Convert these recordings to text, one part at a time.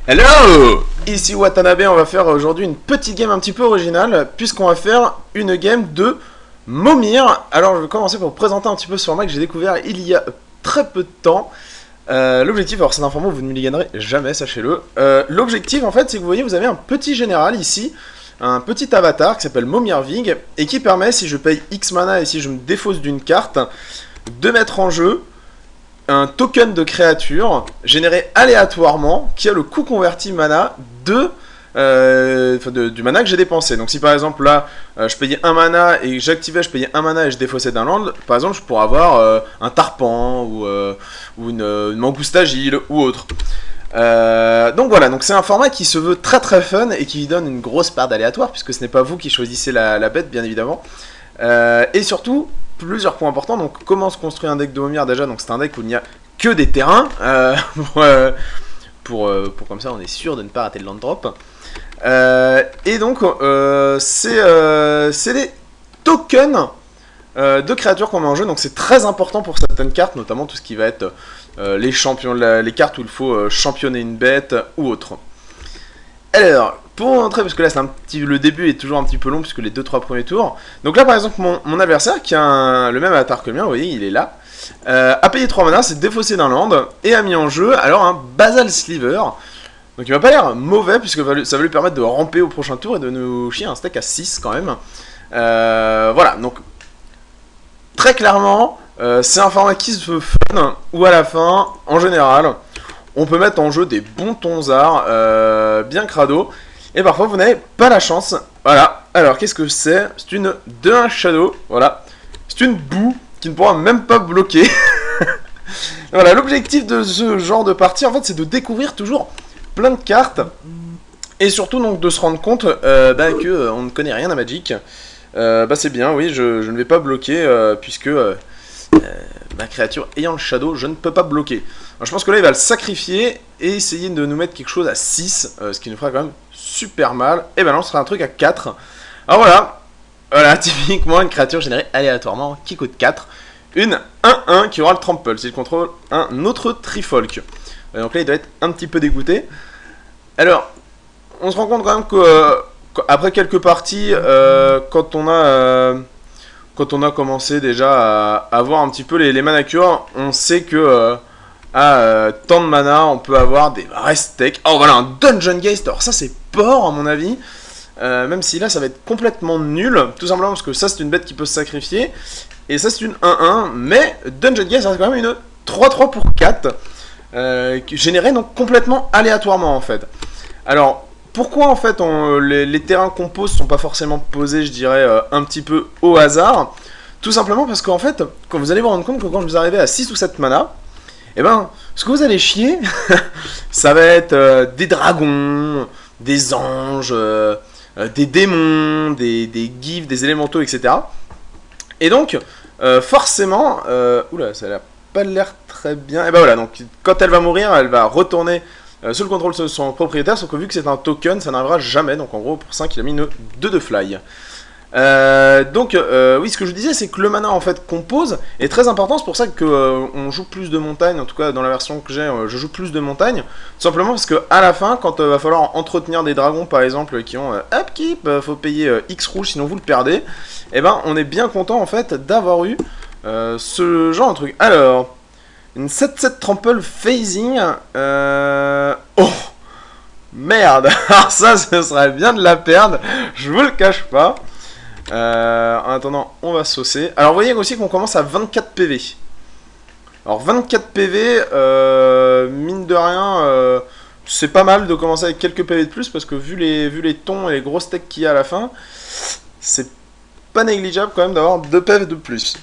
Hello! Ici Watanabe, on va faire aujourd'hui une petite game un petit peu originale, puisqu'on va faire une game de Momir. Alors je vais commencer par vous présenter un petit peu ce format que j'ai découvert il y a très peu de temps. L'objectif, alors c'est un format où vous ne me les gagnerez jamais, sachez-le. L'objectif en fait, c'est que vous voyez, vous avez un petit général ici, un petit avatar qui s'appelle Momirvig, et qui permet, si je paye X mana et si je me défausse d'une carte, de mettre en jeu un token de créature généré aléatoirement qui a le coût converti mana du mana que j'ai dépensé. Donc si par exemple là je payais 1 mana et j'activais, je payais 1 mana et je défaussais d'un land, par exemple je pourrais avoir un tarpan ou une mangouste agile ou autre. Donc voilà, donc c'est un format qui se veut très très fun et qui donne une grosse part d'aléatoire puisque ce n'est pas vous qui choisissez la bête bien évidemment. Et surtout, plusieurs points importants. Donc comment se construit un deck de Momir déjà? Donc c'est un deck où il n'y a que des terrains pour comme ça on est sûr de ne pas rater le land drop. Et donc c'est des tokens de créatures qu'on met en jeu. Donc c'est très important pour certaines cartes, notamment tout ce qui va être les champions, les cartes où il faut championner une bête ou autre. Alors, pour montrer, parce que là le début est toujours un petit peu long puisque les 2-3 premiers tours. Donc là par exemple mon adversaire qui a le même avatar que le mien, vous voyez il est là, a payé 3 mana, s'est défaussé d'un land et a mis en jeu alors un Basal Sliver. Donc il va pas l'air mauvais puisque ça va lui permettre de ramper au prochain tour et de nous chier un stack à 6 quand même. Voilà, donc très clairement c'est un format qui se veut fun où à la fin, en général, on peut mettre en jeu des bons tonzards bien crado. Et parfois vous n'avez pas la chance. Voilà. Alors qu'est-ce que c'est? C'est une 2-1 Shadow. Voilà. C'est une boue qui ne pourra même pas bloquer. Voilà. L'objectif de ce genre de partie en fait c'est de découvrir toujours plein de cartes. Et surtout donc de se rendre compte que on ne connaît rien à Magic. C'est bien, oui, je ne vais pas bloquer puisque ma créature ayant le Shadow, je ne peux pas bloquer. Alors, je pense que là il va le sacrifier et essayer de nous mettre quelque chose à 6, ce qui nous fera quand même super mal. Et ben là on sera un truc à 4. Alors voilà, typiquement une créature générée aléatoirement qui coûte 4. Une 1-1 qui aura le trample s'il contrôle un autre Trifolk. Et donc là il doit être un petit peu dégoûté. Alors, on se rend compte quand même que après quelques parties, quand on a commencé déjà à voir un petit peu les mana cures, on sait que à tant de mana, on peut avoir des vrais stacks. Oh voilà, un Dungeon Geist. Alors ça c'est port à mon avis. Même si là ça va être complètement nul. Tout simplement parce que ça c'est une bête qui peut se sacrifier. Et ça c'est une 1-1. Mais Dungeon Geist c'est quand même une 3-3 pour 4. Générée donc complètement aléatoirement en fait. Alors pourquoi en fait les terrains qu'on pose sont pas forcément posés, je dirais, un petit peu au hasard? Tout simplement parce qu'en fait, quand vous allez vous rendre compte que quand vous arrivez à 6 ou 7 mana, et ben, ce que vous allez chier, ça va être des dragons, des anges, des démons, des gifs, des élémentaux, etc. Et donc, forcément, oula, ça n'a pas l'air très bien. Et ben voilà, donc quand elle va mourir, elle va retourner sous le contrôle de son propriétaire, sauf que vu que c'est un token, ça n'arrivera jamais. Donc en gros, pour 5, il a mis une 2 de fly. Oui, ce que je disais, c'est que le mana en fait qu'on pose est très important. C'est pour ça que on joue plus de montagne. En tout cas, dans la version que j'ai, je joue plus de montagne. Tout simplement parce que à la fin, quand va falloir entretenir des dragons, par exemple, qui ont upkeep, faut payer X rouge, sinon vous le perdez. Et ben, on est bien content en fait d'avoir eu ce genre de truc. Alors, une 7-7 trample phasing. Oh! Merde! Alors ça, ce serait bien de la perdre. Je vous le cache pas. En attendant, on va saucer. Alors, vous voyez aussi qu'on commence à 24 PV. Alors, 24 PV, mine de rien, c'est pas mal de commencer avec quelques PV de plus parce que vu les tons et les gros stacks qu'il y a à la fin, c'est pas négligeable quand même d'avoir 2 PV de plus.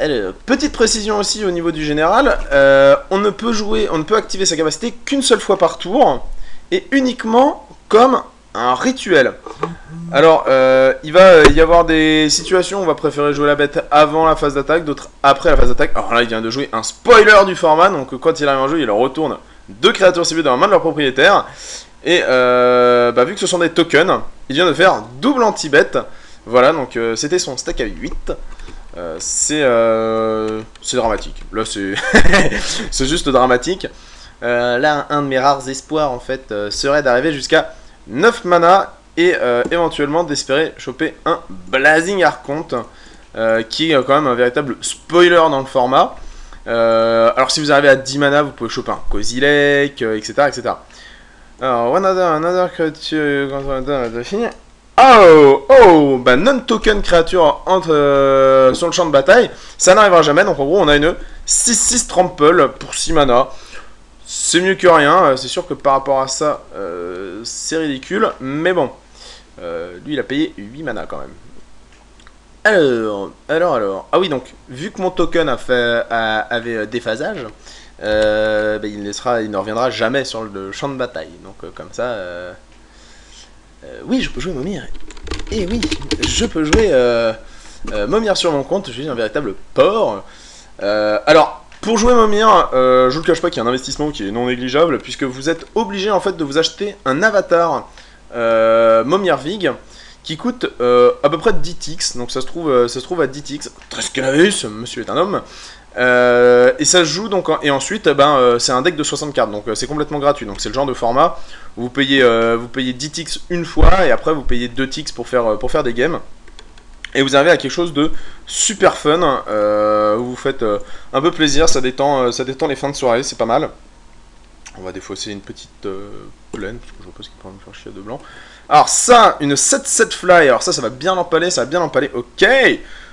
Alors, petite précision aussi au niveau du général, on ne peut activer sa capacité qu'une seule fois par tour et uniquement comme un rituel. Alors, il va y avoir des situations où on va préférer jouer la bête avant la phase d'attaque, d'autres après la phase d'attaque. Alors là, il vient de jouer un spoiler du format, donc quand il arrive en jeu, il leur retourne 2 créatures ciblées dans la main de leur propriétaire. Et vu que ce sont des tokens, il vient de faire double anti-bête. Voilà, donc c'était son stack à 8. C'est dramatique. Là, c'est c'est juste dramatique. Là, un de mes rares espoirs, en fait, serait d'arriver jusqu'à 9 mana et éventuellement d'espérer choper un Blazing Archonte, qui est quand même un véritable spoiler dans le format. Alors, si vous arrivez à 10 mana, vous pouvez choper un Cozy Lake, etc., etc. Alors, another creature, bah non-token créature sur le champ de bataille, ça n'arrivera jamais, donc en gros on a une 6-6 trample pour 6 mana. C'est mieux que rien, c'est sûr que par rapport à ça, c'est ridicule, mais bon, lui il a payé 8 mana quand même. Alors, ah oui, donc, vu que mon token avait déphasage, bah, il ne reviendra jamais sur le champ de bataille. Donc, comme ça, oui, je peux jouer Momir. Et oui, je peux jouer Momir sur mon compte, je suis un véritable porc. Alors, pour jouer Momir, je vous le cache pas qu'il y a un investissement qui est non négligeable, puisque vous êtes obligé en fait de vous acheter un avatar Momir Vig, qui coûte à peu près 10 tix, donc ça se trouve à 10 tix. Trescalavus, monsieur est un homme. Et ça se joue donc, et ensuite c'est un deck de 60 cartes, donc c'est complètement gratuit. Donc c'est le genre de format où vous payez 10 tix une fois, et après vous payez 2 tix pour faire des games. Et vous arrivez à quelque chose de super fun, où vous faites un peu plaisir, ça détend les fins de soirée, c'est pas mal. On va défausser une petite plaine, parce que je vois pas ce qui pourrait me faire chier de blanc. Alors ça, une 7-7 fly, alors ça va bien l'empaler, ok.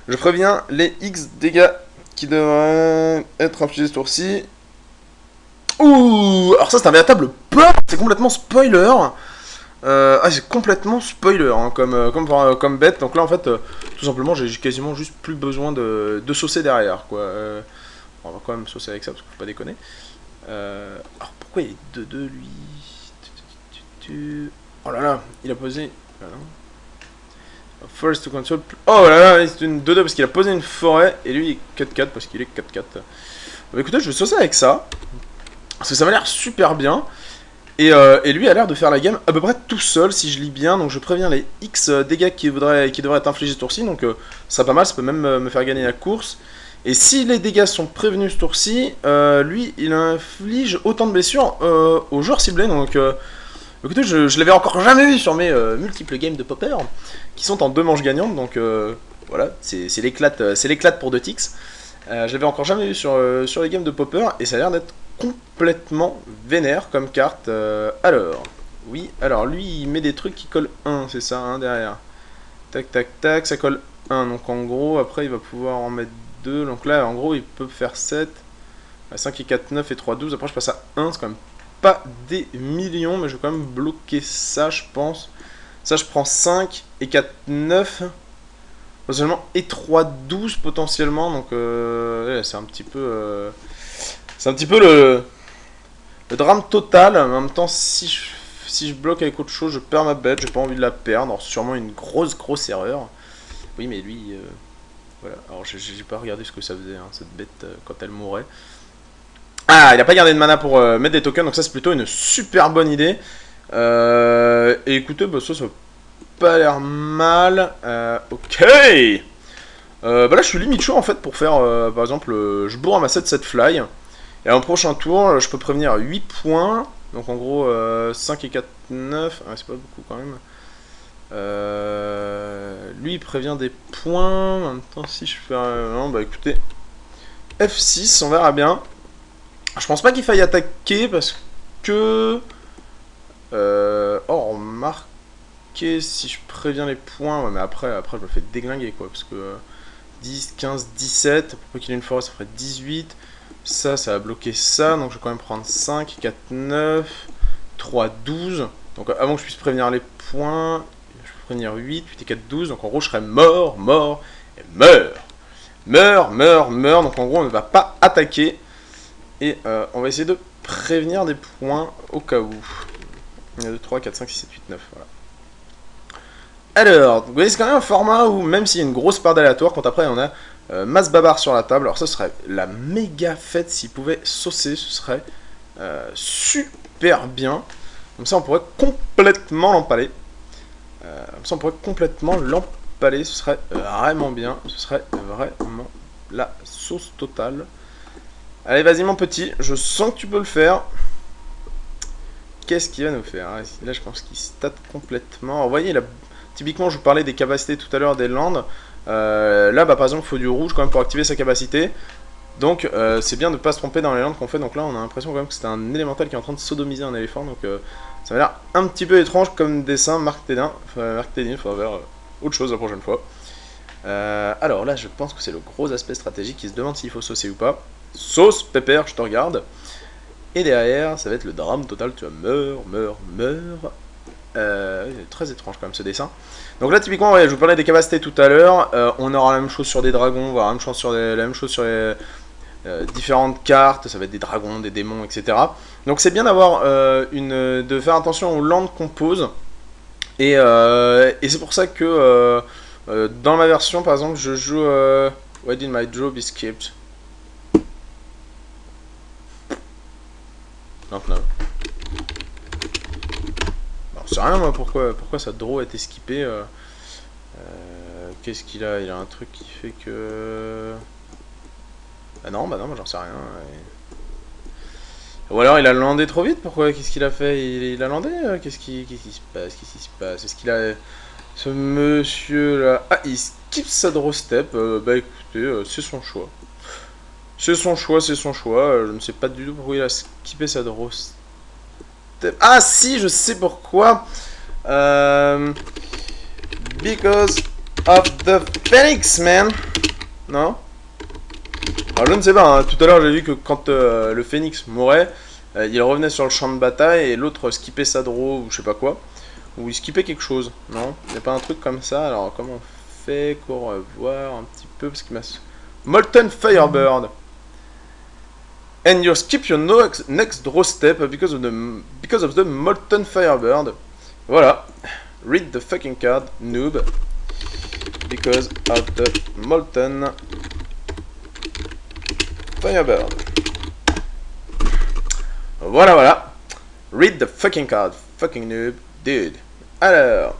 Je préviens les X dégâts qui devraient être infligés ce tour-ci. Ouh, alors ça c'est un véritable peur, c'est complètement spoiler. C'est complètement spoiler, hein, comme bête. Donc là en fait, tout simplement j'ai quasiment juste plus besoin de saucer derrière, quoi. On va quand même saucer avec ça, parce qu'il faut pas déconner. Alors pourquoi il est 2-2 lui? Oh là là, il a posé... Forest to console... Oh là là, c'est une 2-2 parce qu'il a posé une forêt, et lui il est 4-4 parce qu'il est 4-4. Bah écoutez, je vais saucer avec ça, parce que ça m'a l'air super bien. Et lui a l'air de faire la game à peu près tout seul, si je lis bien. Donc je préviens les X dégâts qui devraient être infligés ce tour-ci. Donc ça pas mal, ça peut même me faire gagner la course. Et si les dégâts sont prévenus ce tour-ci, lui il inflige autant de blessures aux joueurs ciblés. Donc écoutez, je l'avais encore jamais vu sur mes multiples games de Popper, qui sont en 2 manches gagnantes. Donc voilà, c'est l'éclate pour 2 ticks. Je l'avais encore jamais vu sur les games de Popper, et ça a l'air d'être complètement vénère comme carte. Alors, oui, alors lui il met des trucs qui collent 1, c'est ça, hein, derrière. Tac, tac, tac, ça colle 1. Donc en gros, après il va pouvoir en mettre 2. Donc là, en gros, il peut faire 7. 5 et 4, 9 et 3, 12. Après je passe à 1, c'est quand même pas des millions, mais je vais quand même bloquer ça, je pense. Ça, je prends 5 et 4, 9. Potentiellement, et 3, 12 potentiellement. Donc c'est un petit peu... c'est un petit peu le drame total. En même temps, si je bloque avec autre chose, je perds ma bête. J'ai pas envie de la perdre. Alors, c'est sûrement une grosse erreur. Oui, mais lui, voilà. Alors, j'ai pas regardé ce que ça faisait, hein, cette bête, quand elle mourait. Ah, il a pas gardé de mana pour mettre des tokens. Donc, ça, c'est plutôt une super bonne idée. Et écoutez, bah, ça va pas l'air mal. Ok. Bah là, je suis limite chaud en fait pour faire, par exemple, je bourre à ma 7-7 fly. Et en prochain tour, je peux prévenir 8 points. Donc en gros, 5 et 4, 9. Ah, c'est pas beaucoup quand même. Lui, il prévient des points. En même temps, si je fais non, bah écoutez. F6, on verra bien. Je pense pas qu'il faille attaquer parce que... oh, remarquez, si je préviens les points... Ouais, mais après je me fais déglinguer, quoi. Parce que 10, 15, 17... Pour qu'il ait une forêt, ça ferait 18... Ça va bloquer ça, donc je vais quand même prendre 5, 4, 9, 3, 12. Donc avant que je puisse prévenir les points, je peux prévenir 8, 8 et 4, 12. Donc en gros, je serai mort, et meurs. Donc en gros, on ne va pas attaquer. Et on va essayer de prévenir des points au cas où. Il y a 2, 3, 4, 5, 6, 7, 8, 9, voilà. Alors, vous voyez, c'est quand même un format où, même s'il y a une grosse part d'aléatoire, quand après on a masse babar sur la table, alors ce serait la méga fête s'il pouvait saucer, ce serait super bien. Comme ça on pourrait complètement l'empaler. Ce serait vraiment bien, ce serait vraiment la sauce totale. Allez, vas-y mon petit, je sens que tu peux le faire. qu'est-ce qu'il va nous faire? Là, je pense qu'il stat complètement. Alors, vous voyez, là, typiquement, je vous parlais des capacités tout à l'heure des landes. Là, bah, par exemple, il faut du rouge quand même pour activer sa capacité. Donc, c'est bien de ne pas se tromper dans les landes qu'on fait. Donc là, on a l'impression quand même que c'est un élémental qui est en train de sodomiser un éléphant. Donc, ça m'a l'air un petit peu étrange comme dessin. Marc Tédin, il faudra faire autre chose la prochaine fois. Alors là, je pense que c'est le gros aspect stratégique qui se demande s'il faut saucer ou pas. Sauce, pépère, je te regarde. Et derrière, ça va être le drame total. Tu vas meurs. Très étrange quand même ce dessin. Donc là, typiquement, ouais, je vous parlais des capacités tout à l'heure. On aura la même chose sur des dragons, on va avoir la même chose sur les différentes cartes. Ça va être des dragons, des démons, etc. Donc c'est bien d'avoir de faire attention aux landes qu'on pose. Et c'est pour ça que dans ma version, par exemple, je joue Why did my draw be skipped? 29. Je sais rien moi pourquoi sa draw a été skippée. Qu'est-ce qu'il a? Il a un truc qui fait que... bah non, moi j'en sais rien. Ou alors il a landé trop vite, pourquoi? Qu'est-ce qu'il a fait? Il a landé? Qu'est-ce qui se passe? Est-ce qu'il a... Ce monsieur là... Ah, il skip sa draw step. Bah écoutez, c'est son choix. C'est son choix. Je ne sais pas du tout pourquoi il a skippé sa draw step. Ah si, je sais pourquoi. Because of the Phoenix, man. Non? Alors je ne sais pas, hein. Tout à l'heure j'ai vu que quand le Phoenix mourait, il revenait sur le champ de bataille et l'autre skippait sa draw ou je sais pas quoi. Ou il skippait quelque chose, non? Il n'y a pas un truc comme ça, alors comment on fait? Qu'on revoir un petit peu, parce qu'il m'a... Molten Firebird. And you skip your next draw step because of the Molten Firebird. Voilà. Read the fucking card, noob. Because of the Molten Firebird. Voilà. Read the fucking card, fucking noob, dude. Alors.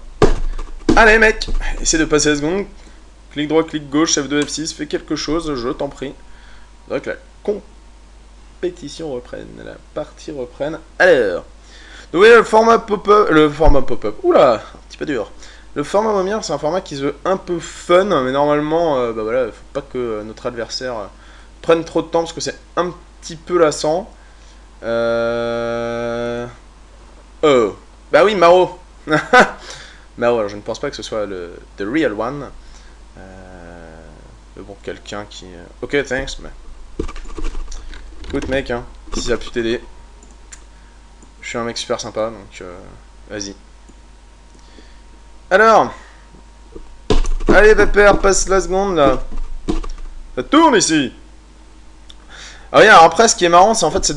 Allez, mec. Essaie de passer la seconde. Clic droit, clic gauche, F2, F6. Fais quelque chose, je t'en prie. Donc la compétition reprenne, la partie reprenne. Alors. Donc oui, le format pop-up. Oula, un petit peu dur. Le format Momir, c'est un format qui se veut un peu fun, mais normalement, bah voilà, faut pas que notre adversaire prenne trop de temps parce que c'est un petit peu lassant. Oh, bah oui, Maro. Maro, alors je ne pense pas que ce soit le the real one. Mais bon, quelqu'un qui... Ok, thanks, mais... Écoute, mec, hein, si ça a pu t'aider. Je suis un mec super sympa, donc vas-y. Alors, allez Pépère, passe la seconde là. Ça tourne ici. Alors, alors après, ce qui est marrant, c'est en fait, c'est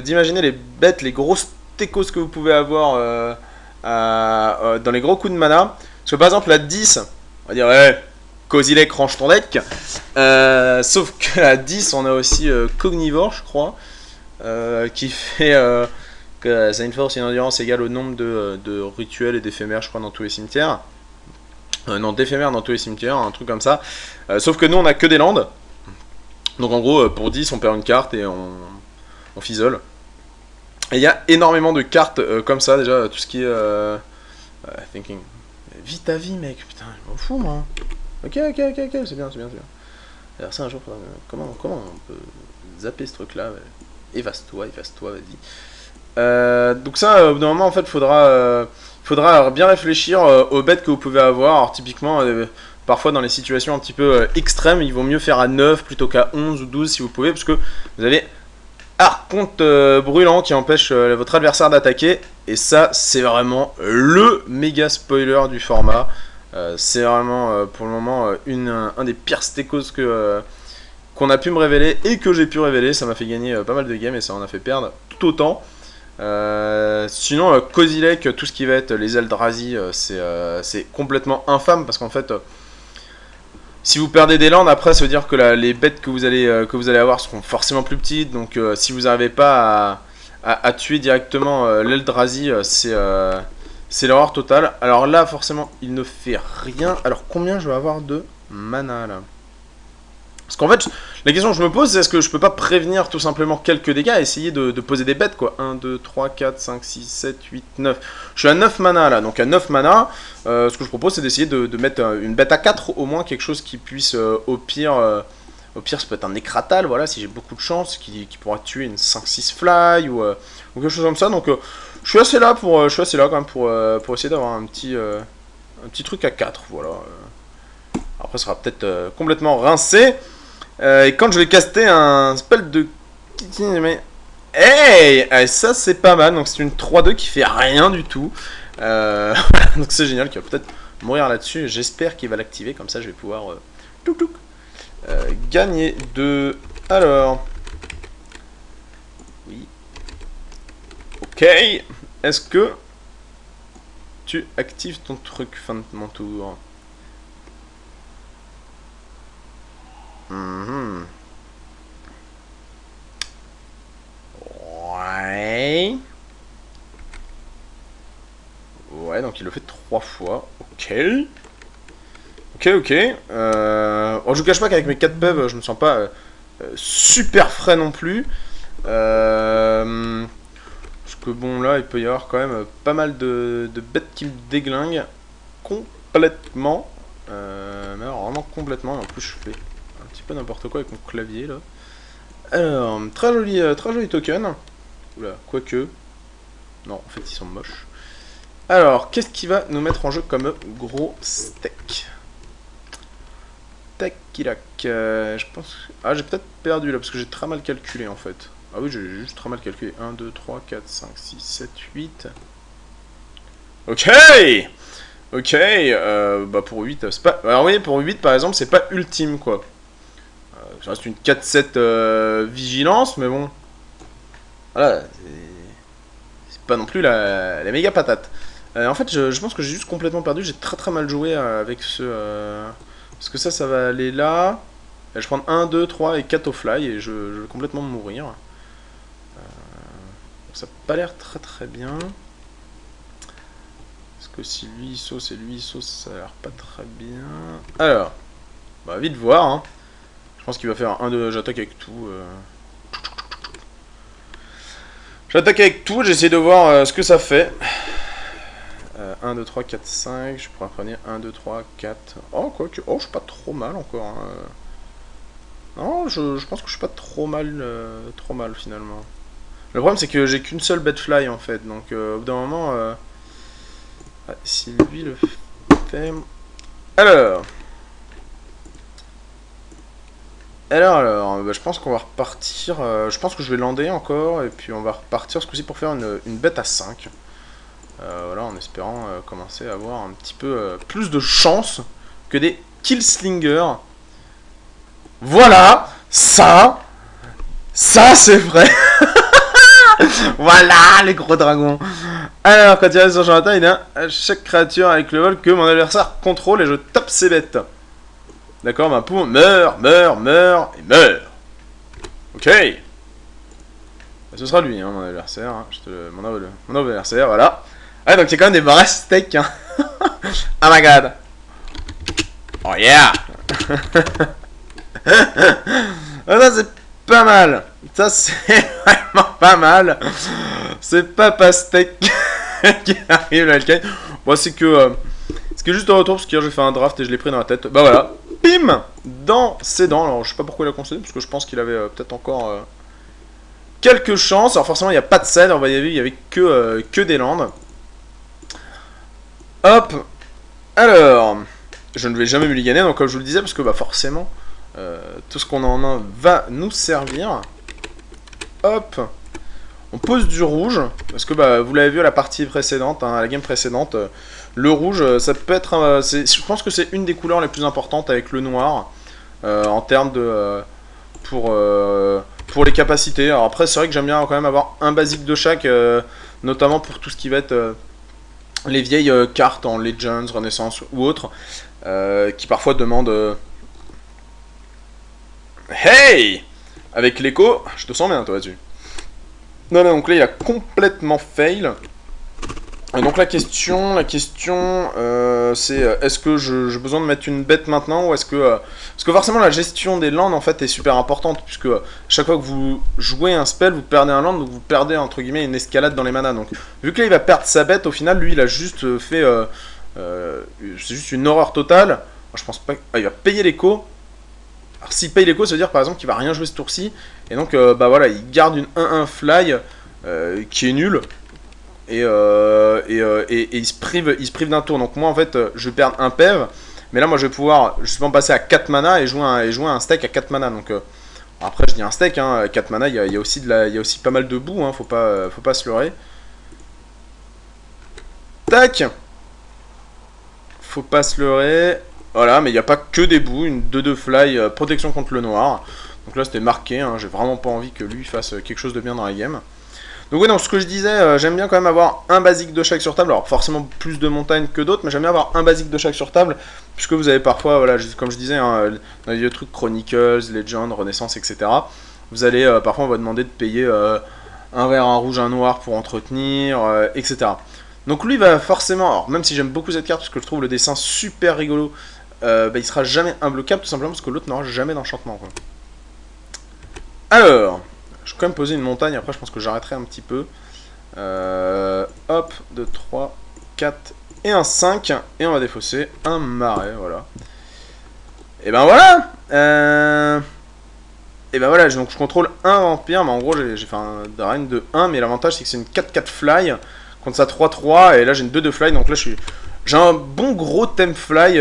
d'imaginer les bêtes, les grosses techos que vous pouvez avoir dans les gros coups de mana. Parce que par exemple, la 10, on va dire, ouais, Kozilek, range ton deck. Sauf que la 10, on a aussi Cognivore, je crois, qui fait... que ça a une force et une endurance égale au nombre de rituels et d'éphémères, je crois, dans tous les cimetières. Non, d'éphémères dans tous les cimetières, un truc comme ça. Sauf que nous, on a que des landes. Donc en gros, pour 10, on perd une carte et on fisole. Et il y a énormément de cartes comme ça, déjà, tout ce qui est... thinking. Vis ta vie, mec, putain, je m'en fous, moi. Ok, c'est bien. Alors ça, un jour, comment on peut zapper ce truc-là? Évaste-toi, vas-y. Donc ça, au bout d'un moment, en fait, faudra bien réfléchir aux bêtes que vous pouvez avoir. Alors typiquement, parfois dans les situations un petit peu extrêmes, il vaut mieux faire à 9 plutôt qu'à 11 ou 12 si vous pouvez, parce que vous avez Archonte brûlant qui empêche votre adversaire d'attaquer. Et ça, c'est vraiment le méga spoiler du format. C'est vraiment, pour le moment, un des pires stécos qu'on a pu me révéler et que j'ai pu révéler. Ça m'a fait gagner pas mal de games et ça en a fait perdre tout autant. Sinon, Kozilek, tout ce qui va être les Eldrazi, c'est complètement infâme parce qu'en fait, si vous perdez des landes, après, ça veut dire que les bêtes que vous allez avoir seront forcément plus petites. Donc, si vous n'arrivez pas à tuer directement l'Eldrazi, c'est l'horreur totale. Alors là, forcément, il ne fait rien. Alors, combien je vais avoir de mana là? Parce qu'en fait, La question que je me pose, c'est est-ce que je peux pas prévenir tout simplement quelques dégâts et essayer de poser des bêtes, quoi. 1, 2, 3, 4, 5, 6, 7, 8, 9. Je suis à 9 mana, là. Donc à 9 mana, ce que je propose, c'est d'essayer de mettre une bête à 4, au moins quelque chose qui puisse, au pire, ça peut être un écratal, voilà, si j'ai beaucoup de chance, qui pourra tuer une 5-6 fly, ou quelque chose comme ça. Donc je suis assez là, quand même pour essayer d'avoir un petit truc à 4, voilà. Après, ça sera peut-être complètement rincé. Et quand je vais caster un spell de... Mais... Hey, ça c'est pas mal. Donc c'est une 3-2 qui fait rien du tout. Donc c'est génial, qui va peut-être mourir là-dessus. J'espère qu'il va l'activer, comme ça je vais pouvoir gagner 2. Alors... Oui. Ok. Est-ce que tu actives ton truc fin de mon tour? Ouais. Ouais, donc il le fait 3 fois. Ok. Ok. Oh, je vous cache pas qu'avec mes 4 peuvent, je me sens pas super frais non plus. Parce que bon, là, il peut y avoir quand même pas mal de bêtes qui me déglinguent complètement. Mais alors, vraiment complètement. En plus, je fais un petit peu n'importe quoi avec mon clavier là. Alors, très joli token. Oula, quoique. Non, en fait, ils sont moches. Alors, qu'est-ce qui va nous mettre en jeu comme gros steak? Tac-kilac. Je pense... Ah, j'ai peut-être perdu là, parce que j'ai très mal calculé en fait. Ah oui, j'ai juste très mal calculé. 1, 2, 3, 4, 5, 6, 7, 8. Ok. Ok, bah pour 8, c'est pas... Alors oui, pour 8 par exemple, c'est pas ultime quoi. Ça reste une 4-7 vigilance, mais bon. Voilà, c'est pas non plus la méga patate. En fait, je pense que j'ai juste complètement perdu. J'ai très mal joué avec ce... parce que ça va aller là. Et je prends 1, 2, 3 et 4 au fly et je vais complètement mourir. Ça n'a pas l'air très bien. Parce que si lui il sauce et lui il sauce, ça a l'air pas très bien. Alors, bah vite voir. Hein. Je pense qu'il va faire un 2, j'attaque avec tout. J'attaque avec tout, j'essaie de voir ce que ça fait. 1, 2, 3, 4, 5. Je pourrais prendre 1, 2, 3, 4. Oh, quoique. Oh, je suis pas trop mal encore. Hein. Non, je pense que je suis pas trop mal finalement. Le problème, c'est que j'ai qu'une seule bête fly en fait. Donc, au bout d'un moment. Si lui le fait. Alors, bah, je pense qu'on va repartir. Je pense que je vais lander encore. Et puis on va repartir ce coup-ci pour faire une bête à 5. Voilà, en espérant commencer à avoir un petit peu plus de chance que des killslingers. Voilà, ça c'est vrai. Voilà les gros dragons. Alors, quand il reste sur champ d'attaque, il y a chaque créature avec le vol que mon adversaire contrôle et je tape ses bêtes. D'accord, ma poule meurt. Ok. Ce sera lui, hein, mon adversaire. Hein. Mon adversaire, voilà. Ah, donc il y a quand même des vrais steaks. Hein. Oh my god. Oh yeah. Ah, ça c'est pas mal. Ça c'est vraiment pas mal. C'est Papa Steak qui arrive là, le bon, c'est que juste en retour parce qu'hier j'ai fait un draft et je l'ai pris dans la tête. Bah voilà. Bim. Dans ses dents. Alors je sais pas pourquoi il a concédé parce que je pense qu'il avait peut-être encore quelques chances. Alors forcément il n'y a pas de scène. On va y aller. Il y avait que des landes. Hop. Alors. Je ne vais jamais me les gagner. Donc comme je vous le disais parce que bah forcément tout ce qu'on a en main va nous servir. Hop. On pose du rouge, parce que bah, vous l'avez vu à la partie précédente, hein, à la game précédente, le rouge, ça peut être, je pense que c'est une des couleurs les plus importantes avec le noir, en termes de, pour les capacités. Alors après, c'est vrai que j'aime bien quand même avoir un basique de chaque, notamment pour tout ce qui va être les vieilles cartes en Legends, Renaissance ou autres, qui parfois demandent... Hey! Avec l'écho, je te sens bien toi là-dessus. Non, donc là il a complètement fail. Et donc la question, c'est est-ce que j'ai besoin de mettre une bête maintenant ou est-ce que parce que forcément la gestion des landes en fait est super importante puisque chaque fois que vous jouez un spell vous perdez un land donc vous perdez entre guillemets une escalade dans les manas donc vu que là il va perdre sa bête au final lui il a juste fait c'est juste une horreur totale. Je pense pas il va payer l'écho. Alors s'il paye l'écho ça veut dire par exemple qu'il va rien jouer ce tour-ci et donc bah voilà il garde une 1-1 fly qui est nulle. Et il se prive d'un tour. Donc moi en fait je vais perdre un PEV. Mais là moi je vais pouvoir justement passer à 4 mana et jouer un steak à 4 mana. Donc après je dis un steak, hein, 4 mana, il y a aussi pas mal de boue, hein, faut pas se leurrer. Tac. Faut pas se leurrer. Voilà, mais il n'y a pas que des bouts, une 2-2 fly, protection contre le noir. Donc là c'était marqué, hein, j'ai vraiment pas envie que lui fasse quelque chose de bien dans la game. Donc oui, donc ce que je disais, j'aime bien quand même avoir un basique de chaque sur table. Alors forcément plus de montagnes que d'autres, mais j'aime bien avoir un basique de chaque sur table, puisque vous avez parfois, voilà, comme je disais, hein, dans les vieux trucs Chronicles, Legend, Renaissance, etc. Vous allez, parfois on va demander de payer un vert, un rouge, un noir pour entretenir, etc. Donc lui va forcément, alors même si j'aime beaucoup cette carte, parce que je trouve le dessin super rigolo, bah, il sera jamais imbloquable, tout simplement parce que l'autre n'aura jamais d'enchantement. Alors... je vais quand même poser une montagne, après je pense que j'arrêterai un petit peu. Hop, 2, 3, 4 et un 5. Et on va défausser un marais, voilà. Et ben voilà Et ben voilà, donc je contrôle un vampire, mais en gros j'ai fait un drain de 1, mais l'avantage c'est que c'est une 4-4 fly, contre sa 3-3, et là j'ai une 2-2 fly, donc là j'ai un bon gros thème fly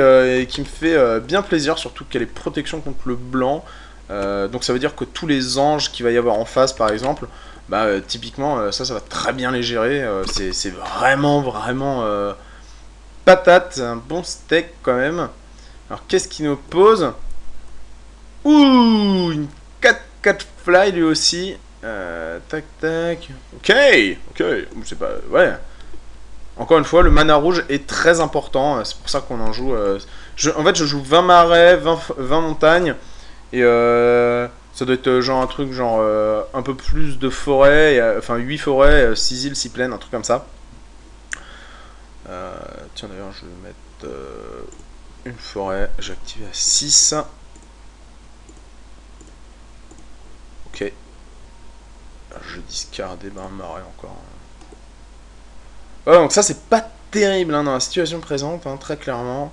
qui me fait bien plaisir, surtout qu'elle est protection contre le blanc. Donc ça veut dire que tous les anges qu'il va y avoir en face par exemple, bah typiquement ça va très bien les gérer, c'est vraiment patate, un bon steak quand même. Alors qu'est-ce qu'il nous pose? Ouh, une 4-4 fly lui aussi, tac tac, ok, c'est pas, ouais. Encore une fois, le mana rouge est très important, c'est pour ça qu'on en joue, en fait je joue 20 marais, 20 montagnes. Et ça doit être genre un truc genre un peu plus de forêt, enfin 8 forêts, 6 îles, 6 plaines, un truc comme ça. Tiens d'ailleurs je vais mettre une forêt, j'ai activé à 6. Ok. Je discardais un marais encore. Ouais, donc ça c'est pas terrible hein, dans la situation présente, hein, très clairement.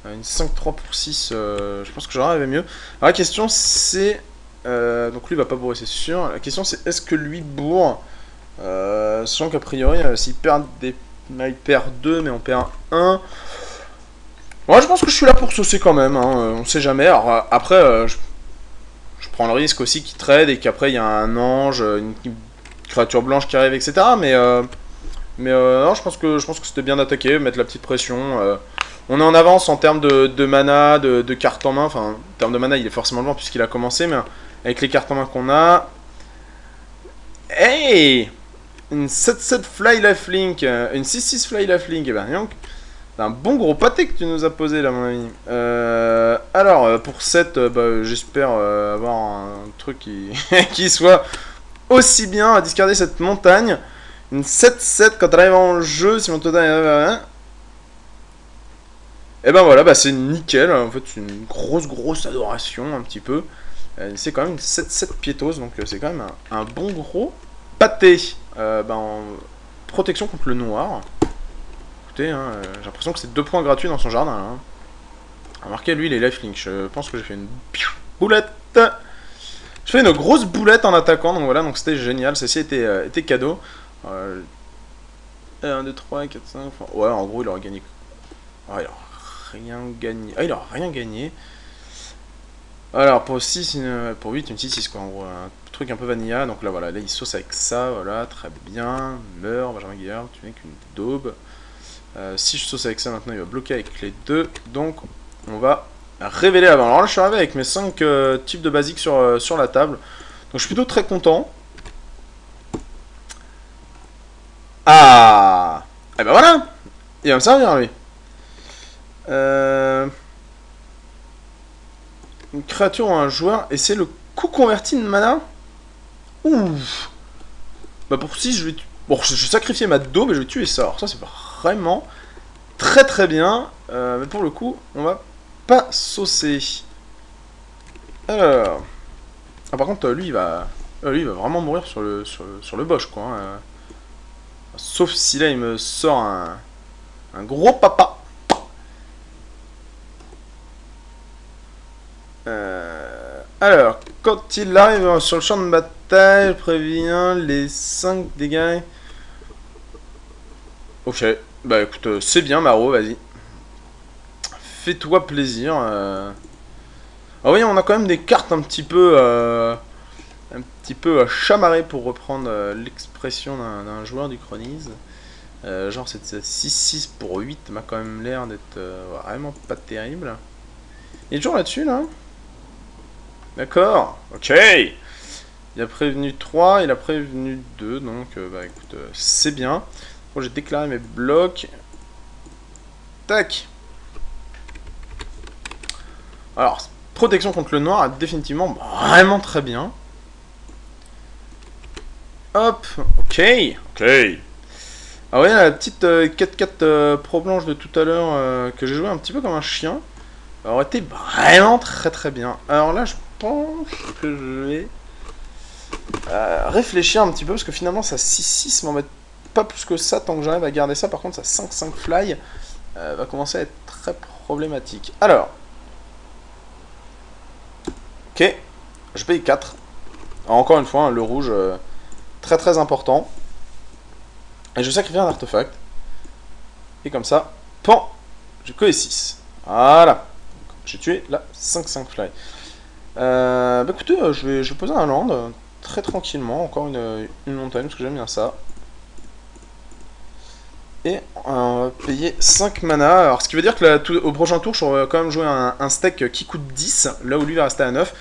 Une 5-3 pour 6, je pense que j'aurais rêvé mieux. Alors la question c'est... donc lui il va pas bourrer c'est sûr. La question c'est est-ce que lui bourre sachant qu'a priori s'il perd des... Là, il perd 2 mais on perd 1. Moi je pense que je suis là pour saucer quand même, hein, on sait jamais. Alors après je prends le risque aussi qu'il trade et qu'après il y a un ange, une créature blanche qui arrive, etc. Mais non, je pense que c'était bien d'attaquer, mettre la petite pression. On est en avance en termes de mana, de cartes en main. Enfin, en termes de mana, il est forcément loin puisqu'il a commencé, mais avec les cartes en main qu'on a... Hey, une 7-7 Fly Lifelink, une 6-6 Fly Lifelink, et ben donc, c'est un bon gros pâté que tu nous as posé là, mon ami. Alors, pour 7, bah, j'espère avoir un truc qui, qui soit aussi bien à discarder cette montagne. Une 7-7 quand elle arrive en jeu, si mon total est... Et ben voilà, bah c'est nickel, en fait c'est une grosse adoration un petit peu. C'est quand même une 7-7 piétose, donc c'est quand même un bon gros pâté. En protection contre le noir. Écoutez, hein, j'ai l'impression que c'est 2 points gratuits dans son jardin. Hein. Remarquez, lui il est lifelink, je pense que j'ai fait une boulette. Je fais une grosse boulette en attaquant, donc voilà, donc c'était génial, ceci était cadeau. 1, 2, 3, 4, 5, enfin, ouais en gros il aurait gagné. Ouais, il aurait rien gagné. Ah, il aura rien gagné. Alors, pour 6, pour 8, une 6-6 quoi, en gros, un truc un peu vanilla. Donc là, voilà, là, il sauce avec ça, voilà, très bien. Meurs, Benjamin Guillard, tu n'es qu'une daube. Si je sauce avec ça, maintenant, il va bloquer avec les deux. Donc, on va révéler avant. Alors là, je suis arrivé avec mes 5 types de basiques sur la table. Donc, je suis plutôt très content. Ah! Et ben voilà! Il va me servir, lui. Une créature ou un joueur, et c'est le coup converti de mana. Ouh. Bah pour 6, je vais Bon, je vais sacrifier ma daube et je vais tuer ça. Alors ça, c'est vraiment très très bien. Mais pour le coup, on va pas saucer. Alors... Ah, par contre, lui, il va vraiment mourir sur le boss, quoi. Hein. Sauf si là, il me sort un gros papa. Alors, quand il arrive sur le champ de bataille, il prévient les 5 dégâts. Ok, bah écoute, c'est bien Maro, vas-y. Fais-toi plaisir. Ah oui, on a quand même des cartes un petit peu chamarrées pour reprendre l'expression d'un joueur du Chronise. Genre cette 6-6 pour 8 m'a quand même l'air d'être vraiment pas terrible. Il est toujours là-dessus là. D'accord, ok. Il a prévenu 3, il a prévenu 2, donc bah écoute, c'est bien. Bon, j'ai déclaré mes blocs. Tac. Alors, protection contre le noir, définitivement vraiment très bien. Hop, ok, ok. Ah ouais, la petite 4-4 Pro Blanche de tout à l'heure que j'ai joué un petit peu comme un chien aurait été vraiment très très bien. Alors là, je pense que je vais réfléchir un petit peu parce que finalement, ça 6-6 m'embête pas plus que ça tant que j'arrive à garder ça. Par contre, ça 5-5 fly va commencer à être très problématique. Alors, ok, je paye 4. Alors, encore une fois, hein, le rouge, très très important. Et je sacrifie un artefact. Et comme ça, pan, j'ai que les 6. Voilà. J'ai tué la 5-5 fly. Bah écoutez, je vais poser un land très tranquillement. Encore une montagne parce que j'aime bien ça. Et on va payer 5 mana. Alors ce qui veut dire que au prochain tour, je vais quand même jouer un steak qui coûte 10. Là où lui va rester à 9.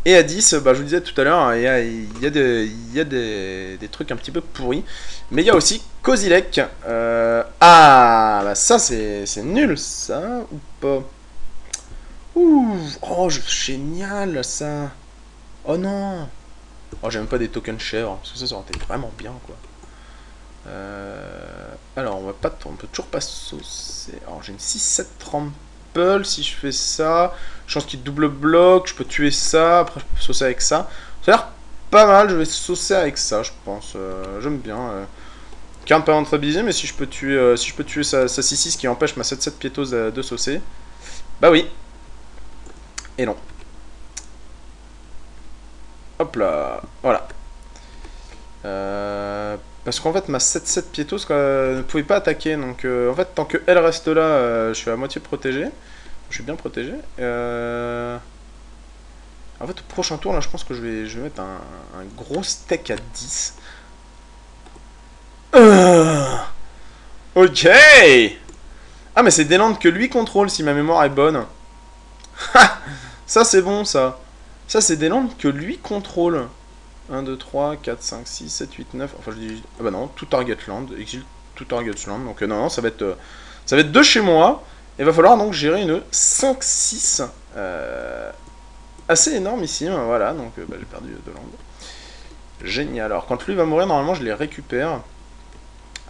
Et à 10, bah, je vous disais tout à l'heure, il y a des trucs un petit peu pourris. Mais il y a aussi Kozilek. Ah, bah ça c'est nul ça, ou pas? Ouh, oh, génial ça. Oh non. Oh, j'ai même pas des tokens chèvres, parce que ça aurait été vraiment bien quoi. Alors, on peut toujours pas saucer. Alors, j'ai une 6-7 trample. Si je fais ça, chance qu'il double bloc. Je peux tuer ça. Après, je peux saucer avec ça. Ça a l'air pas mal. Je vais saucer avec ça, je pense. J'aime bien. Carte pas rentabilisée, mais si je peux tuer sa 6-6 qui empêche ma 7-7 piétose de saucer. Bah oui. Et non. Hop là. Voilà. Parce qu'en fait, ma 7-7 piétos ne pouvait pas attaquer. Donc, en fait, tant qu'elle reste là, je suis à moitié protégé. Je suis bien protégé. En fait, au prochain tour, là, je pense que je vais mettre un gros steak à 10. Ok. Ah, mais c'est des landes que lui contrôle, si ma mémoire est bonne. Ça, c'est bon, ça. Ça, c'est des landes que lui contrôle. 1, 2, 3, 4, 5, 6, 7, 8, 9. Enfin, je dis. Ah bah non, tout target land. Exile tout target land. Donc, non, ça va être de chez moi. Il va falloir donc gérer une 5-6 assez énorme ici. Voilà, donc bah, j'ai perdu 2 land. Génial. Alors, quand lui va mourir, normalement, je les récupère.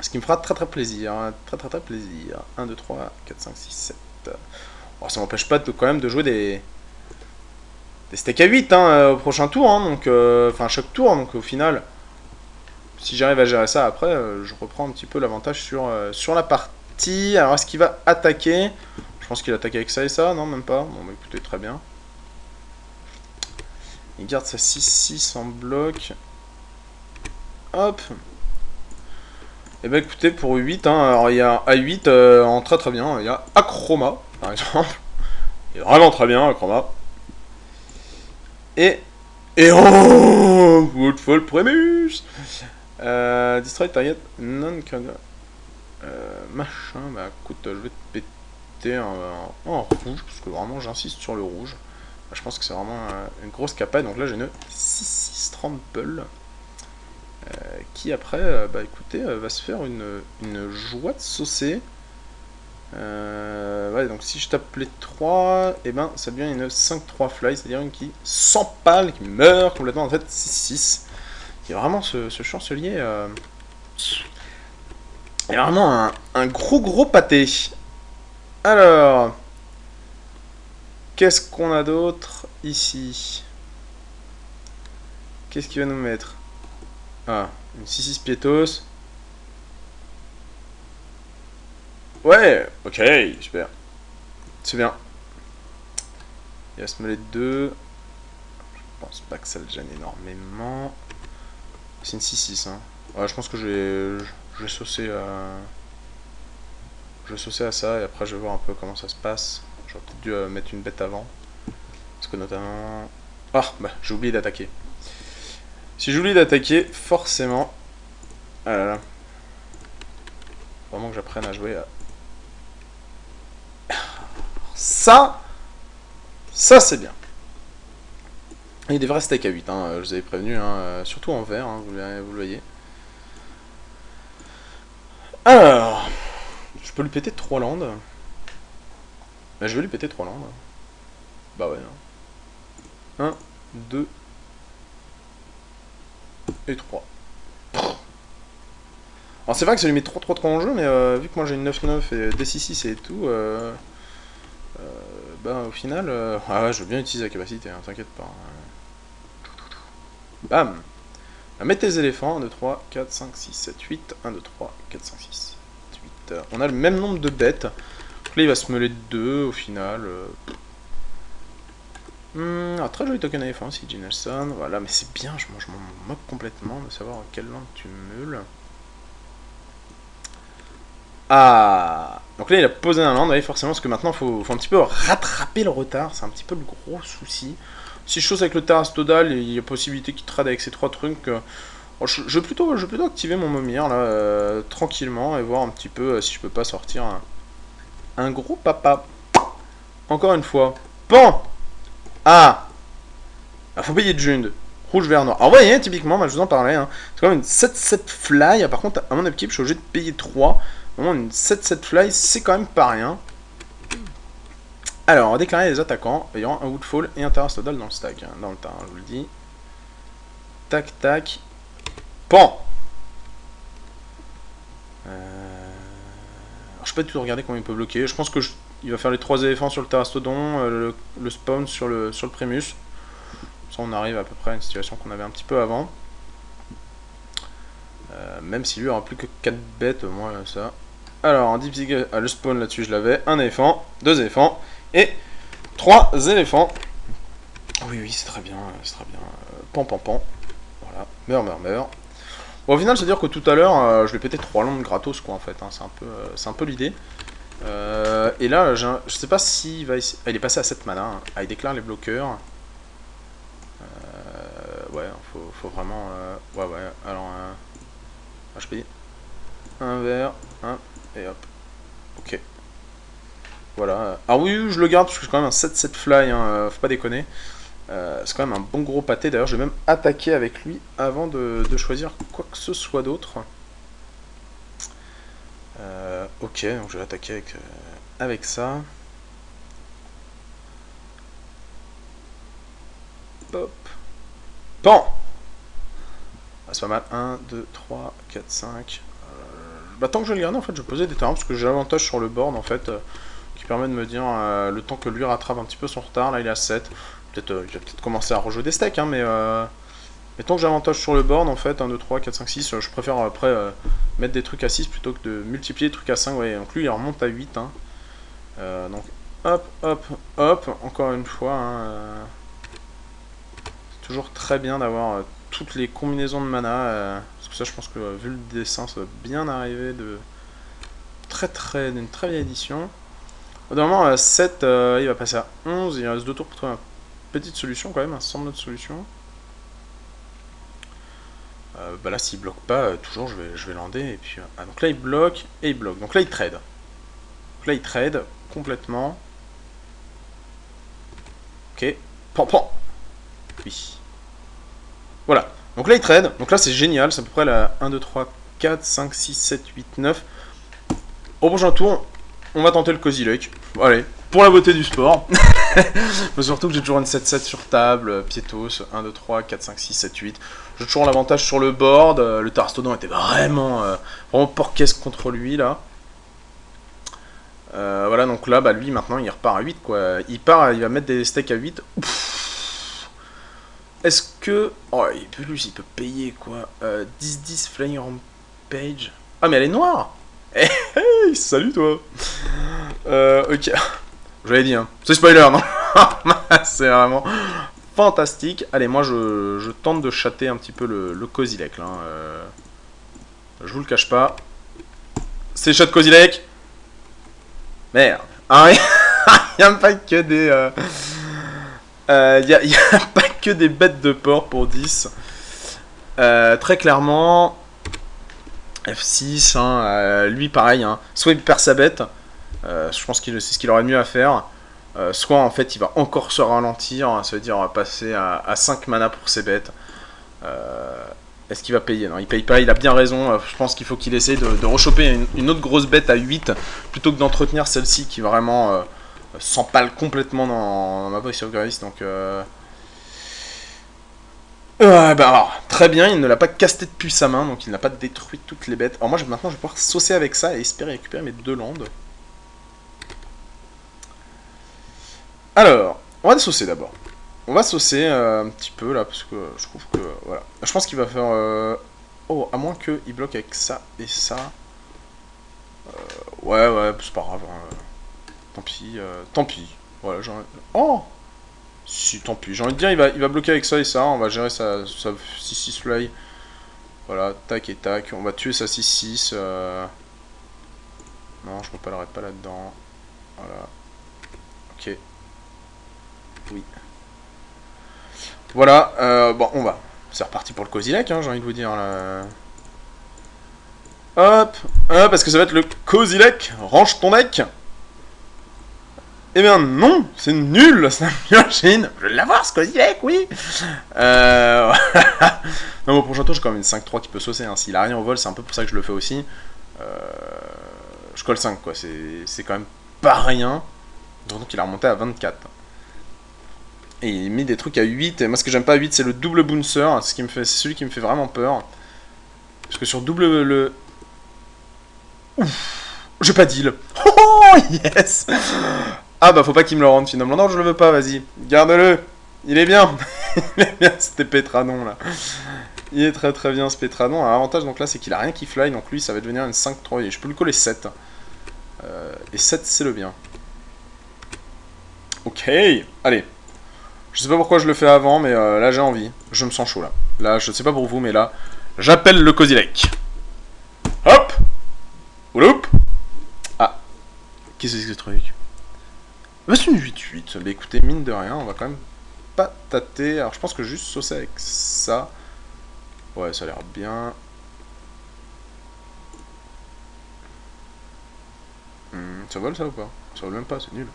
Ce qui me fera très très plaisir. Très très très plaisir. 1, 2, 3, 4, 5, 6, 7. Alors, ça m'empêche pas quand même de jouer des steaks à 8 au prochain tour, donc enfin chaque tour, donc au final, si j'arrive à gérer ça après, je reprends un petit peu l'avantage sur la partie. Alors est-ce qu'il va attaquer? Je pense qu'il attaque avec ça et ça, non même pas. Bon bah écoutez, très bien. Il garde sa 6-6 en bloc. Hop. Et bah écoutez, pour 8, alors il y a A8 en très très bien, il y a Achroma par exemple. Il est vraiment très bien Achroma. Et oh, Woodfall Premus. Destroy target non-card. Machin, bah écoute, je vais te péter en rouge, parce que vraiment j'insiste sur le rouge. Je pense que c'est vraiment une grosse capa, donc là j'ai une 6-6 trample. Qui après, bah écoutez, va se faire une joie de saucer. Ouais, donc si je tape les 3, et ben ça devient une 5-3 fly, c'est-à-dire une qui s'empale, qui meurt complètement en fait 6-6. Il y a vraiment ce chancelier Il y a vraiment un gros pâté. Alors, qu'est-ce qu'on a d'autre ici? Qu'est-ce qu'il va nous mettre? Ah, une 6-6 piétos. Ouais, ok, super. C'est bien. Il va se mêler de 2. Je pense pas que ça le gêne énormément. C'est une 6-6, hein. Ouais, je pense que je vais saucer à... Je vais saucer à ça et après je vais voir un peu comment ça se passe. J'aurais peut-être dû mettre une bête avant. Parce que notamment... Ah, bah, j'ai oublié d'attaquer. Si j'oublie d'attaquer, forcément... Ah là là. Vraiment que j'apprenne à jouer à... Ça c'est bien. Il y a des vrais steaks à 8, hein, je vous avais prévenu, hein, surtout en vert, hein, vous le voyez. Alors... Je peux lui péter 3 landes. Bah, je vais lui péter 3 landes. Bah ouais. 1, 2 et 3. Alors c'est vrai que ça lui met 3-3-3 en jeu, mais vu que moi j'ai une 9-9 et D6-6 et tout, bah au final... Ah ouais, je veux bien utiliser la capacité, hein, t'inquiète pas. Bam. Mettez les éléphants, 1, 2, 3, 4, 5, 6, 7, 8, 1, 2, 3, 4, 5, 6, 7, 8. On a le même nombre de bêtes. Donc là il va se meuler de 2 au final. Très joli token éléphant aussi, G. Nelson. Voilà, mais c'est bien, je m'en moque complètement de savoir quelle langue tu meules. Ah. Donc là il a posé un land, forcément, parce que maintenant il faut un petit peu rattraper le retard. C'est un petit peu le gros souci. Si je chose avec le Terrastodal, il y a possibilité qu'il trade avec ces 3 trucs. Je vais plutôt activer mon Momir là, tranquillement, et voir un petit peu si je peux pas sortir un gros papa. Encore une fois. Pan. Ah, faut payer de Jund. Rouge, vert, noir. Alors vous voyez, typiquement, je vous en parlais, hein, c'est quand même une 7-7 fly. Par contre, à mon équipe, je suis obligé de payer 3. Vraiment, une 7-7 fly, c'est quand même pas rien. Alors, on va déclarer les attaquants. Il y aura un Woodfall et un Terrastodal dans le stack. Hein, dans le tas, je vous le dis. Tac, tac. Pan. Alors, je peux tout regarder comment il peut bloquer. Je pense que il va faire les 3 éléphants sur le Terrastodon, le spawn sur le Primus. Ça, on arrive à peu près à une situation qu'on avait un petit peu avant. Même si lui aura plus que 4 bêtes, moi, ça. Alors, en Deep Zig, le spawn là-dessus, je l'avais. Un éléphant, 2 éléphants et 3 éléphants. Oui, c'est très bien, c'est très bien. Pan. Voilà, meurs. Bon, au final, c'est-à-dire que tout à l'heure, je lui ai pété 3 landes gratos, quoi, en fait. Hein. C'est un peu l'idée. Et là, je sais pas s'il va essayer... Ah, il est passé à 7 mana. Hein. Ah, il déclare les bloqueurs. Ouais, faut vraiment... Ouais, alors... je paye. Un vert, un, et hop. Ok. Voilà. Ah oui, je le garde, parce que c'est quand même un 7-7 fly, hein, faut pas déconner. C'est quand même un bon gros pâté. D'ailleurs, je vais même attaquer avec lui avant de choisir quoi que ce soit d'autre. Ok, donc je vais attaquer avec ça. Pop. Pan. Ah, c'est pas mal. 1, 2, 3, 4, 5. Bah, tant que je vais le garder, en fait, je vais poser des terrains, parce que j'ai l'avantage sur le board, en fait, qui permet de me dire le temps que lui rattrape un petit peu son retard. Là, il est à 7. Il va peut-être commencer à rejouer des stacks, hein, mais tant que j'ai l'avantage sur le board, en fait, 1, 2, 3, 4, 5, 6, je préfère après mettre des trucs à 6 plutôt que de multiplier des trucs à 5. Ouais, donc lui, il remonte à 8. Hein. Donc, hop, encore une fois. Hein, c'est toujours très bien d'avoir toutes les combinaisons de mana. Parce que ça, je pense que vu le dessin, ça va bien arriver d'une très vieille édition. Normalement, 7, il va passer à 11. Il reste 2 tours pour trouver une petite solution quand même, un semble de solution. Bah là, s'il bloque pas, toujours je vais lander. Et puis, donc là, il bloque et il bloque. Donc là, il trade. Donc là, il trade complètement. Ok. Pan. Oui. Voilà. Donc là, il trade. Donc là, c'est génial. C'est à peu près la 1, 2, 3, 4, 5, 6, 7, 8, 9. Au prochain tour, on va tenter le Cozy Luck. Allez, pour la beauté du sport. Mais surtout que j'ai toujours une 7-7 sur table, Piétos, 1, 2, 3, 4, 5, 6, 7, 8. J'ai toujours l'avantage sur le board. Le Tarstodon était vraiment porquesque contre lui là. Voilà, donc là, bah, lui maintenant il repart à 8 quoi. Il va mettre des steaks à 8. Est-ce que. Oh, lui, il peut payer quoi. 10-10 Flying Rampage. Ah, mais elle est noire! Hey, salut toi! Ok. J'avais dit, hein. C'est spoiler, non? C'est vraiment fantastique. Allez, moi je tente de chatter un petit peu le Kozilek là. Je vous le cache pas. C'est chat Kozilek! Merde! Ah, il n'y a pas que des. Il y a pas que des bêtes de porc pour 10. Très clairement. F6, hein, lui pareil, hein. Soit il perd sa bête, je pense que c'est ce qu'il aurait mieux à faire, soit en fait il va encore se ralentir, hein, ça veut dire on va passer à 5 mana pour ses bêtes. Est-ce qu'il va payer? Non, il paye pas, il a bien raison, je pense qu'il faut qu'il essaye de rechoper une autre grosse bête à 8, plutôt que d'entretenir celle-ci qui vraiment s'empale complètement dans ma Voice of Grace, donc... bah alors, très bien, il ne l'a pas casté depuis sa main, donc il n'a pas détruit toutes les bêtes. Alors moi, maintenant, je vais pouvoir saucer avec ça et espérer récupérer mes 2 landes. Alors, on va saucer d'abord. On va saucer un petit peu, là, parce que je trouve que... Voilà. Je pense qu'il va faire... Oh, à moins qu'il bloque avec ça et ça. Ouais, c'est pas grave. Hein. Tant pis, tant pis. Voilà, genre... Oh! Si, tant pis. J'ai envie de dire, il va bloquer avec ça et ça. On va gérer sa 6-6 fly. Voilà, tac et tac. On va tuer sa 6-6. Non, je ne me pas là-dedans. Voilà. Ok. Oui. Voilà. Bon, on va. C'est reparti pour le Kozilek, hein, j'ai envie de vous dire. Là. Hop. Parce que ça va être le Kozilek. Range ton deck. Eh bien non, c'est nul, c'est un machine. Je vais l'avoir ce Kozilek, oui. Voilà. Non, bon, pour prochain tour, j'ai quand même une 5-3 qui peut saucer. Hein. S'il a rien au vol, c'est un peu pour ça que je le fais aussi. Je colle 5, quoi. C'est quand même pas rien. D'autant qu'il a remonté à 24. Et il met des trucs à 8. Et moi, ce que j'aime pas à 8, c'est le double bouncer. C'est celui qui me fait vraiment peur. Parce que sur double le... Ouf, j'ai pas deal. Oh, yes. Ah bah faut pas qu'il me le rende finalement. Non, je le veux pas, vas-y. Garde-le. Il est bien. Il est bien, c'était Pétradon là. Il est très très bien ce Pétradon. L'avantage donc là c'est qu'il a rien qui fly. Donc lui ça va devenir une 5-3. Et je peux lui coller 7. Et 7 c'est le bien. Ok. Allez. Je sais pas pourquoi je le fais avant. Mais là j'ai envie. Je me sens chaud là. Là je sais pas pour vous mais là. J'appelle le Kozilek. Hop. Ouloup. Ah. Qu'est-ce que c'est que ce truc? Bah, c'est une 8-8. Mais écoutez, mine de rien, on va quand même pas tâter. Alors je pense que juste saucer avec ça. Ouais, ça a l'air bien. Ça vole ça ou pas? Ça vole même pas, c'est nul.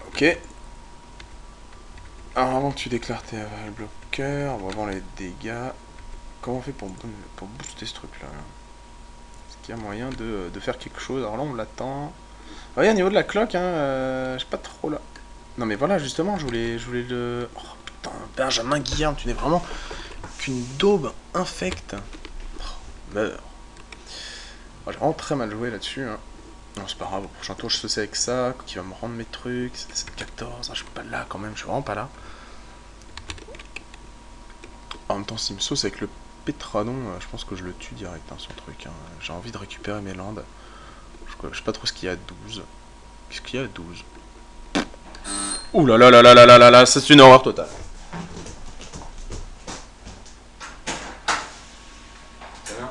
Ok. Alors avant que tu déclares tes bloqueurs, on va voir les dégâts. Comment on fait pour booster ce truc là? Il y a moyen de faire quelque chose. Alors là, on l'attend. Ah oui, au niveau de la cloque, hein, je sais pas trop là. Non, mais voilà, justement, je voulais le... Oh, putain, Benjamin Guillaume, tu n'es vraiment qu'une daube infecte. Oh, meurs. Oh, j'ai vraiment très mal joué là-dessus. Hein. Non, c'est pas grave, au prochain tour, je sauce avec ça, qui va me rendre mes trucs. C'était 14, ah, je suis pas là quand même, je suis vraiment pas là. En même temps, s'il me sauce avec le Pétradon, je pense que je le tue direct, hein, son truc. Hein. J'ai envie de récupérer mes landes. Je sais pas trop ce qu'il y a à 12. Qu'est-ce qu'il y a à 12? Ouh là là là là là là là là, c'est une horreur totale. C'est bien.